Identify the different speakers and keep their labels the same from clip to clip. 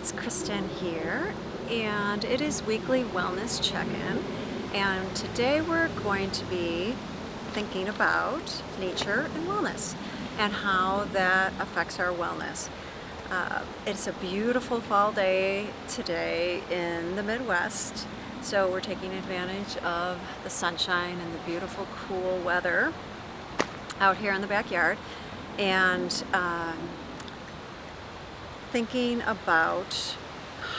Speaker 1: it's Kristen here, and it is weekly wellness check-in, and today we're going to be thinking about nature and wellness and how that affects our wellness. It's a beautiful fall day today in the Midwest, so we're taking advantage of the sunshine and the beautiful cool weather out here in the backyard, and thinking about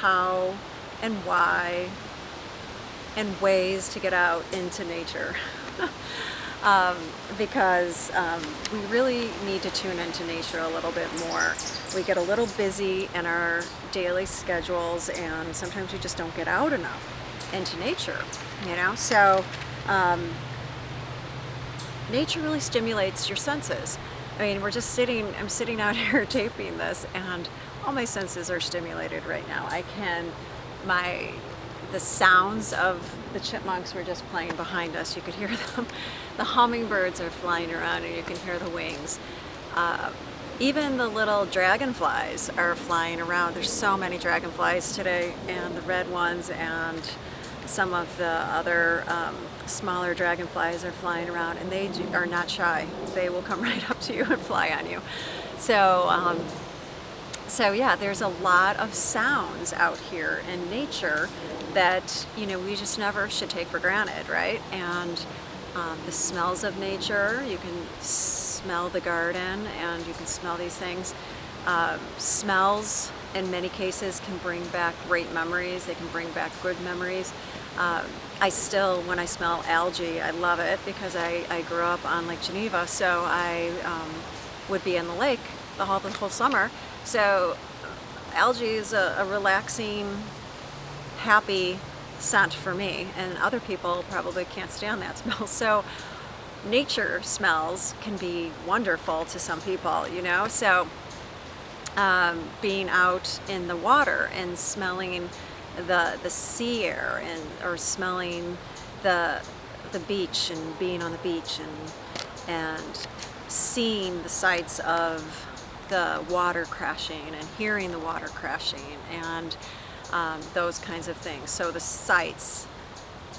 Speaker 1: how and why and ways to get out into nature. Because we really need to tune into nature a little bit more. We get a little busy in our daily schedules, and sometimes we just don't get out enough into nature, So nature really stimulates your senses. I mean, I'm sitting out here taping this, and all my senses are stimulated right now. The sounds of the chipmunks were just playing behind us. You could hear them. The hummingbirds are flying around, and you can hear the wings. Even the little dragonflies are flying around. There's so many dragonflies today, and the red ones, and some of the other smaller dragonflies are flying around, and they are not shy. They will come right up to you and fly on you. So yeah, there's a lot of sounds out here in nature that we just never should take for granted, right? And the smells of nature, you can smell the garden, and you can smell these things. Smells in many cases can bring back great memories. They can bring back good memories. When I smell algae, I love it because I grew up on Lake Geneva, so I would be in the lake the whole summer. So algae is a relaxing, happy scent for me, and other people probably can't stand that smell. So nature smells can be wonderful to some people, So being out in the water and smelling the sea air, or smelling the beach, and being on the beach, and seeing the sights of the water crashing and hearing the water crashing, and those kinds of things. So the sights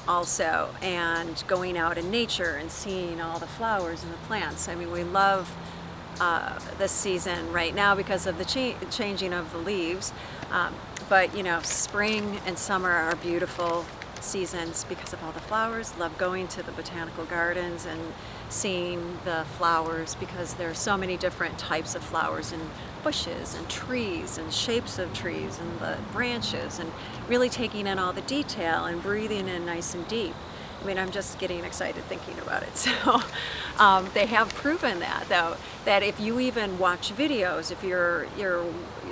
Speaker 1: also, and going out in nature and seeing all the flowers and the plants. I mean, we love this season right now because of the changing of the leaves. But spring and summer are beautiful seasons because of all the flowers. Love going to the botanical gardens and seeing the flowers, because there are so many different types of flowers, and bushes and trees and shapes of trees and the branches, and really taking in all the detail and breathing in nice and deep. I mean, I'm just getting excited thinking about it. So they have proven that, though, that if you even watch videos, if you're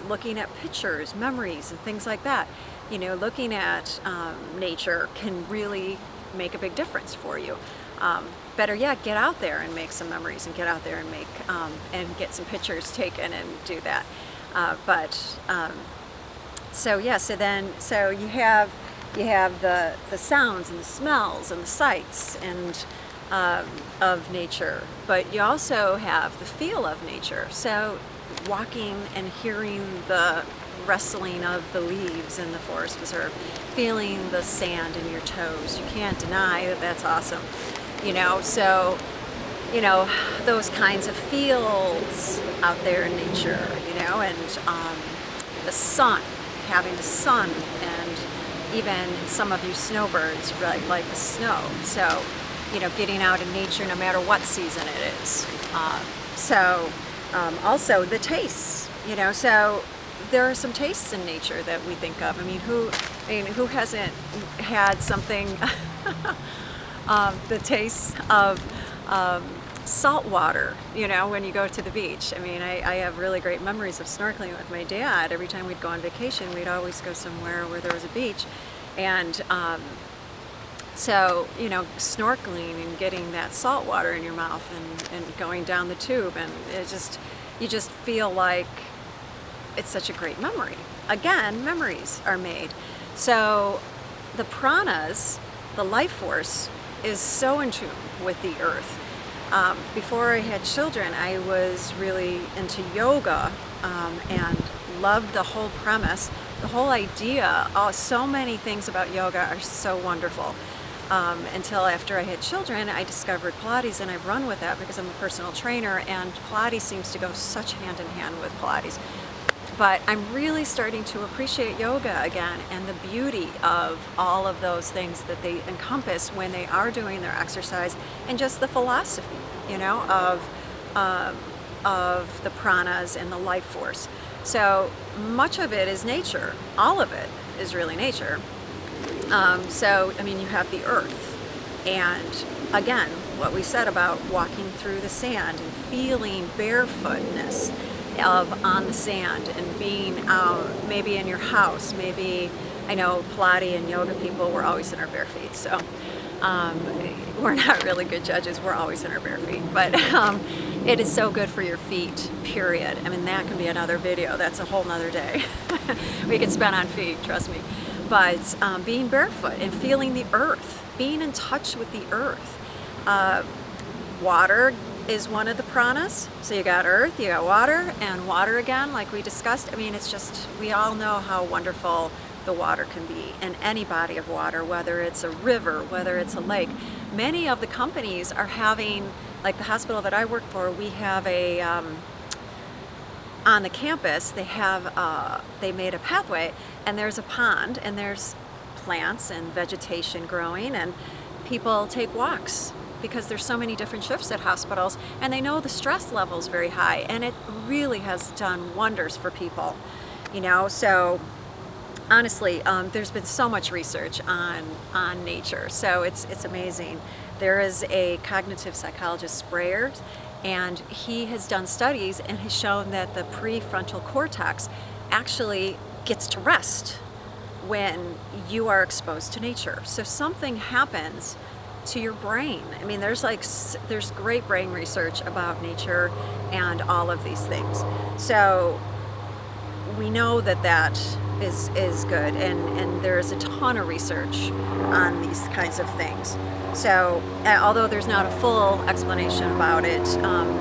Speaker 1: looking at pictures, memories, and things like that, looking at nature can really make a big difference for you. Better yet, get out there and make some memories, and get out there and make and get some pictures taken and do that. So you have the sounds and the smells and the sights and of nature, but you also have the feel of nature. So walking and hearing the rustling of the leaves in the forest preserve, feeling the sand in your toes. You can't deny that that's awesome. So those kinds of feels out there in nature, and the sun, having the sun, and even some of you snowbirds like the snow. So getting out in nature no matter what season it is. Also the tastes, so there are some tastes in nature that we think of. I mean, who hasn't had something the taste of salt water, when you go to the beach. I mean, I have really great memories of snorkeling with my dad. Every time we'd go on vacation, we'd always go somewhere where there was a beach. And snorkeling and getting that salt water in your mouth, and going down the tube, and you just feel like it's such a great memory. Again, memories are made. So the pranas, the life force, is so in tune with the earth. Before I had children, I was really into yoga and loved the whole premise, the whole idea. So many things about yoga are so wonderful. Until after I had children, I discovered Pilates, and I've run with that because I'm a personal trainer, and Pilates seems to go such hand in hand with Pilates. But I'm really starting to appreciate yoga again, and the beauty of all of those things that they encompass when they are doing their exercise, and just the philosophy, you know, of the pranas and the life force. So much of it is nature. All of it is really nature. So, I mean, you have the earth, and again, what we said about walking through the sand and feeling barefootness on the sand, and being out maybe in your house. Maybe, I know Pilates and yoga people, we're always in our bare feet, so we're not really good judges. We're always in our bare feet, but it is so good for your feet, period. I mean, that can be another video. That's a whole nother day we could spend on feet, trust me. But being barefoot and feeling the earth, being in touch with the earth. Water is one of the pranas. So you got earth, you got water, and water again, like we discussed. I mean, it's just, we all know how wonderful the water can be, in any body of water, whether it's a river, whether it's a lake. Many of the companies are having, like the hospital that I work for, we have a, on the campus, they have, they made a pathway, and there's a pond, and there's plants and vegetation growing, and people take walks because there's so many different shifts at hospitals, and they know the stress level is very high, and it really has done wonders for people, you know. So honestly, there's been so much research on nature, so it's amazing. There is a cognitive psychologist, Sprayer, and he has done studies and has shown that the prefrontal cortex actually gets to rest when you are exposed to nature. So something happens to your brain. I mean, there's great brain research about nature and all of these things. So we know that that is good, and there's a ton of research on these kinds of things. So although there's not a full explanation about it,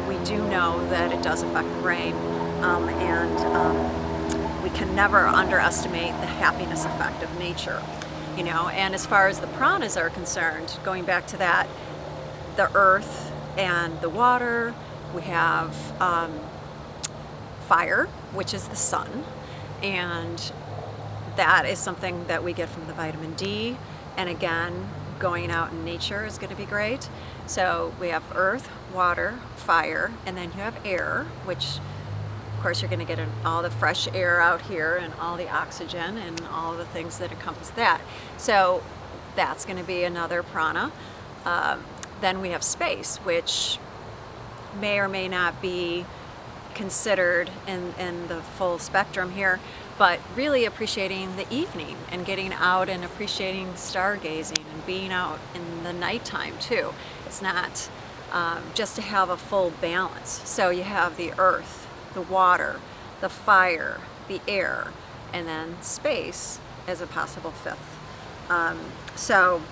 Speaker 1: we do know that it does affect the brain, and we can never underestimate the happiness effect of nature, you know. And as far as the pranas are concerned, going back to that, the earth and the water, we have fire, which is the sun, and that is something that we get from the vitamin D. And again, going out in nature is going to be great. So we have earth, water, fire, and then you have air, which of course you're going to get all the fresh air out here, and all the oxygen and all the things that encompass that. So that's going to be another prana. Then we have space, which may or may not be considered in the full spectrum here, but really appreciating the evening and getting out and appreciating stargazing and being out in the nighttime too. It's not just to have a full balance. So you have the earth, the water, the fire, the air, and then space as a possible fifth. So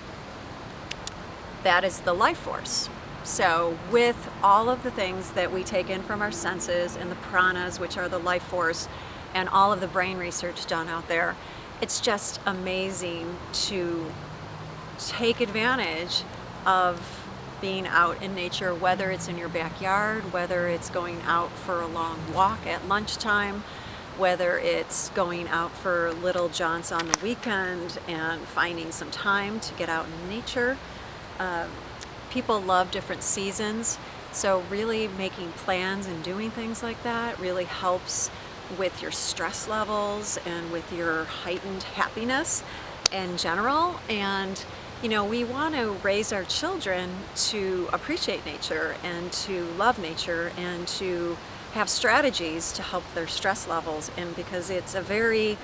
Speaker 1: that is the life force. So with all of the things that we take in from our senses, and the pranas, which are the life force, and all of the brain research done out there, it's just amazing to take advantage of being out in nature, whether it's in your backyard, whether it's going out for a long walk at lunchtime, whether it's going out for little jaunts on the weekend and finding some time to get out in nature. People love different seasons, so really making plans and doing things like that really helps with your stress levels and with your heightened happiness in general. And you know, we want to raise our children to appreciate nature and to love nature and to have strategies to help their stress levels, and because it's a very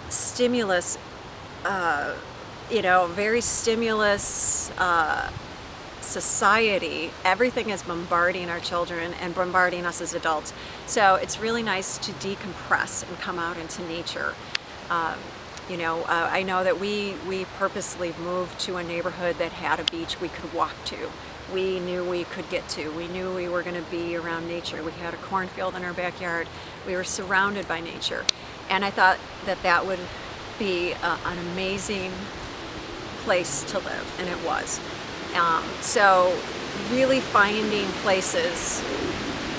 Speaker 1: stimulus very stimulus society. Everything is bombarding our children and bombarding us as adults. So it's really nice to decompress and come out into nature. I know that we purposely moved to a neighborhood that had a beach we could walk to, we knew we could get to. We knew we were going to be around nature. We had a cornfield in our backyard. We were surrounded by nature. And I thought that that would be an amazing place to live, and it was. So really finding places,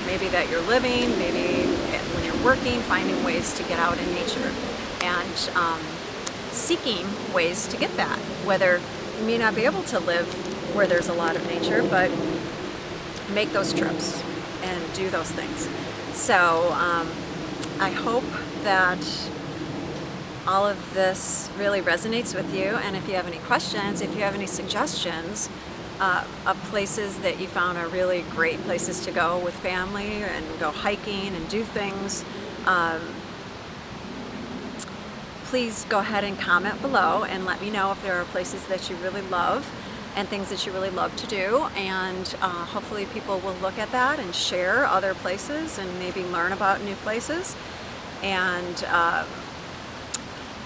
Speaker 1: maybe that you're living, maybe when you're working, finding ways to get out in nature, and seeking ways to get that. Whether you may not be able to live where there's a lot of nature, but make those trips and do those things. So I hope that all of this really resonates with you, and if you have any questions, if you have any suggestions of places that you found are really great places to go with family and go hiking and do things, please go ahead and comment below and let me know if there are places that you really love and things that you really love to do, and hopefully people will look at that and share other places and maybe learn about new places. And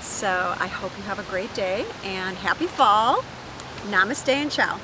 Speaker 1: so I hope you have a great day and happy fall. Namaste and ciao.